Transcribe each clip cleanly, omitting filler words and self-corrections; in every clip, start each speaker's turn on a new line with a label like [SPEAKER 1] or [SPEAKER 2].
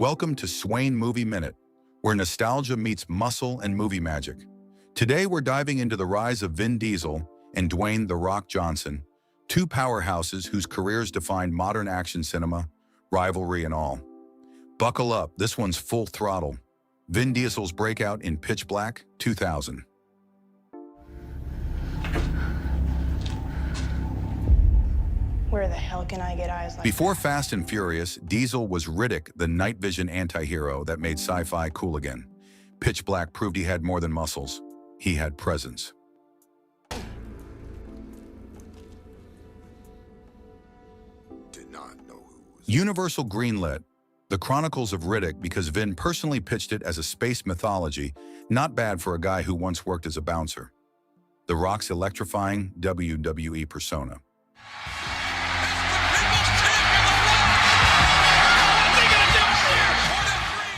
[SPEAKER 1] Welcome to Swain Movie Minute, where nostalgia meets muscle and movie magic. Today we're diving into the rise of Vin Diesel and Dwayne "The Rock" Johnson, two powerhouses whose careers defined modern action cinema, rivalry and all. Buckle up, this one's full throttle. Vin Diesel's breakout in Pitch Black, 2000.
[SPEAKER 2] Where the hell can I get eyes like
[SPEAKER 1] Before
[SPEAKER 2] that?
[SPEAKER 1] Fast and Furious, Diesel was Riddick, the night vision anti-hero that made sci-fi cool again. Pitch Black proved he had more than muscles. He had presence.
[SPEAKER 3] Did not know who was.
[SPEAKER 1] Universal greenlit The Chronicles of Riddick because Vin personally pitched it as a space mythology, not bad for a guy who once worked as a bouncer. The Rock's electrifying WWE persona.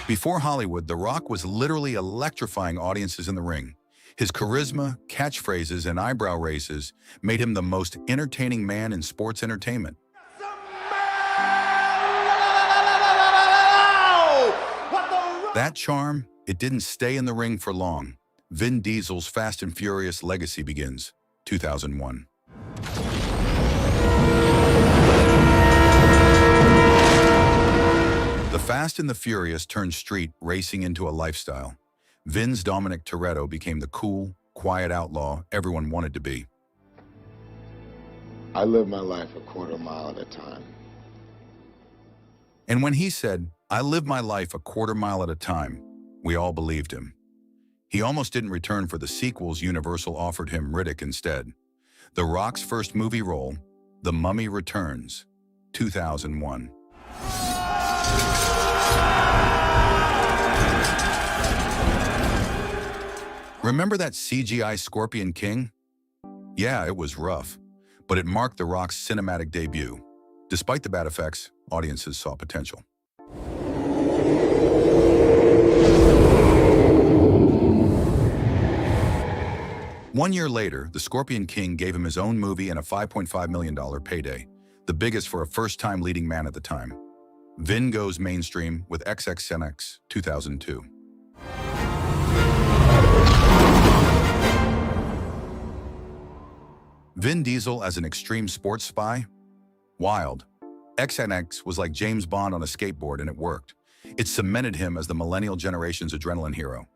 [SPEAKER 1] Before Hollywood, The Rock was literally electrifying audiences in the ring. His charisma, catchphrases, and eyebrow raises made him the most entertaining man in sports entertainment. That charm, it didn't stay in the ring for long. Vin Diesel's Fast and Furious legacy begins, 2001. The Fast and the Furious turned street racing into a lifestyle. Vin's Dominic Toretto became the cool, quiet outlaw everyone wanted to be.
[SPEAKER 3] I live my life a quarter mile at a time.
[SPEAKER 1] And when he said, "I live my life a quarter mile at a time," we all believed him. He almost didn't return for the sequels. Universal offered him Riddick instead. The Rock's first movie role, The Mummy Returns, 2001. Remember that CGI Scorpion King? Yeah, it was rough, but it marked The Rock's cinematic debut. Despite the bad effects, audiences saw potential. One year later, the Scorpion King gave him his own movie and a $5.5 million payday, the biggest for a first-time leading man at the time. Vin goes mainstream with XXNX, 2002. Vin Diesel as an extreme sports spy? Wild. XNX was like James Bond on a skateboard, and it worked. It cemented him as the millennial generation's adrenaline hero.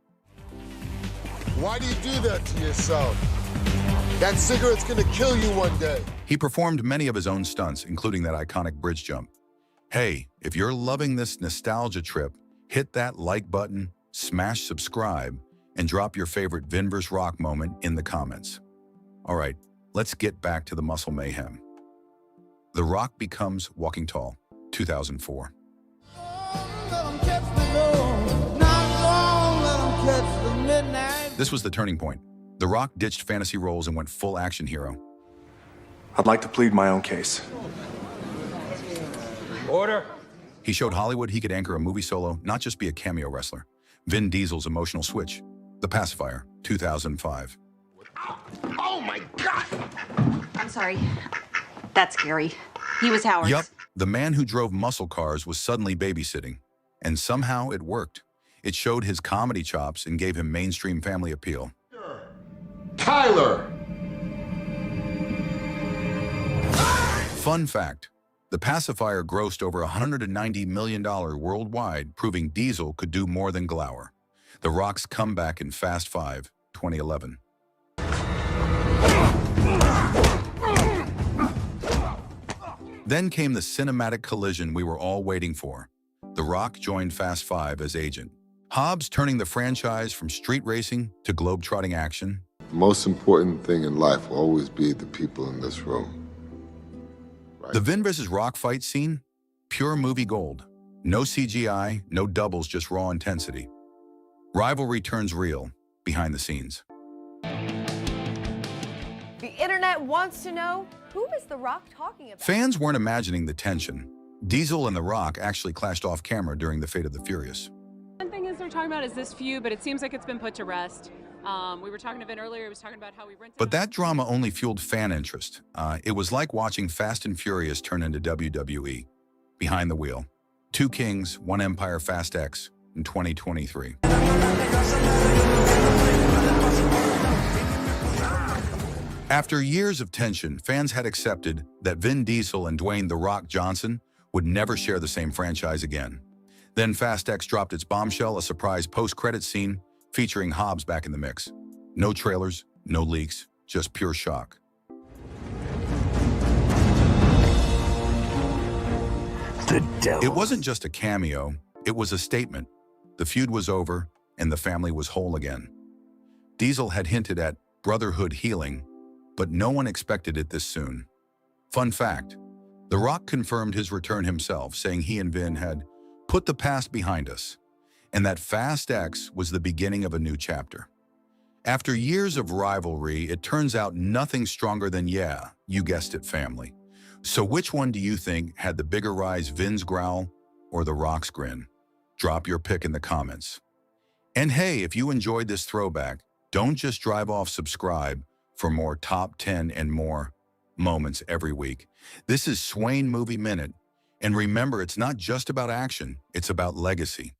[SPEAKER 3] Why do you do that to yourself? That cigarette's gonna kill you one day.
[SPEAKER 1] He performed many of his own stunts, including that iconic bridge jump. Hey, if you're loving this nostalgia trip, hit that like button, smash subscribe, and drop your favorite Vin vs. Rock moment in the comments. All right, let's get back to the muscle mayhem. The Rock becomes Walking Tall, 2004. This was the turning point. The Rock ditched fantasy roles and went full action hero.
[SPEAKER 4] I'd like to plead my own case.
[SPEAKER 5] Order.
[SPEAKER 1] He showed Hollywood he could anchor a movie solo, not just be a cameo wrestler. Vin Diesel's emotional switch, The Pacifier, 2005.
[SPEAKER 3] Oh my God!
[SPEAKER 6] I'm sorry. That's scary. He was Howard.
[SPEAKER 1] Yup, the man who drove muscle cars was suddenly babysitting. And somehow it worked. It showed his comedy chops and gave him mainstream family appeal.
[SPEAKER 3] Tyler!
[SPEAKER 1] Fun fact, The Pacifier grossed over $190 million worldwide, proving Diesel could do more than glower. The Rock's comeback in Fast 5, 2011. Then came the cinematic collision we were all waiting for. The Rock joined Fast 5 as agent. Hobbs turning the franchise from street racing to globe-trotting action.
[SPEAKER 3] The most important thing in life will always be the people in this room. Right?
[SPEAKER 1] The Vin vs. Rock fight scene? Pure movie gold. No CGI, no doubles, just raw intensity. Rivalry turns real behind the scenes.
[SPEAKER 7] The internet wants to know, who is The Rock talking about?
[SPEAKER 1] Fans weren't imagining the tension. Diesel and The Rock actually clashed off camera during The Fate of the Furious.
[SPEAKER 8] One thing is they're talking about is this feud, but it seems like it's been put to rest. We were talking to Vin earlier. He was talking about how we rented.
[SPEAKER 1] But that drama only fueled fan interest. It was like watching Fast and Furious turn into WWE. Behind the wheel. Two Kings, One Empire Fast X in 2023. After years of tension, fans had accepted that Vin Diesel and Dwayne "The Rock" Johnson would never share the same franchise again. Then Fast X dropped its bombshell, a surprise post-credit scene featuring Hobbs back in the mix. No trailers, no leaks, just pure shock. It wasn't just a cameo, it was a statement. The feud was over, and the family was whole again. Diesel had hinted at brotherhood healing, but no one expected it this soon. Fun fact, The Rock confirmed his return himself, saying he and Vin had put the past behind us, and that Fast X was the beginning of a new chapter. After years of rivalry, it turns out nothing stronger than, yeah, you guessed it, family. So which one do you think had the bigger rise, Vin's growl or The Rock's grin? Drop your pick in the comments. And hey, if you enjoyed this throwback, don't just drive off, subscribe for more top 10 and more moments every week. This is Swain Movie Minute, and remember, it's not just about action, it's about legacy.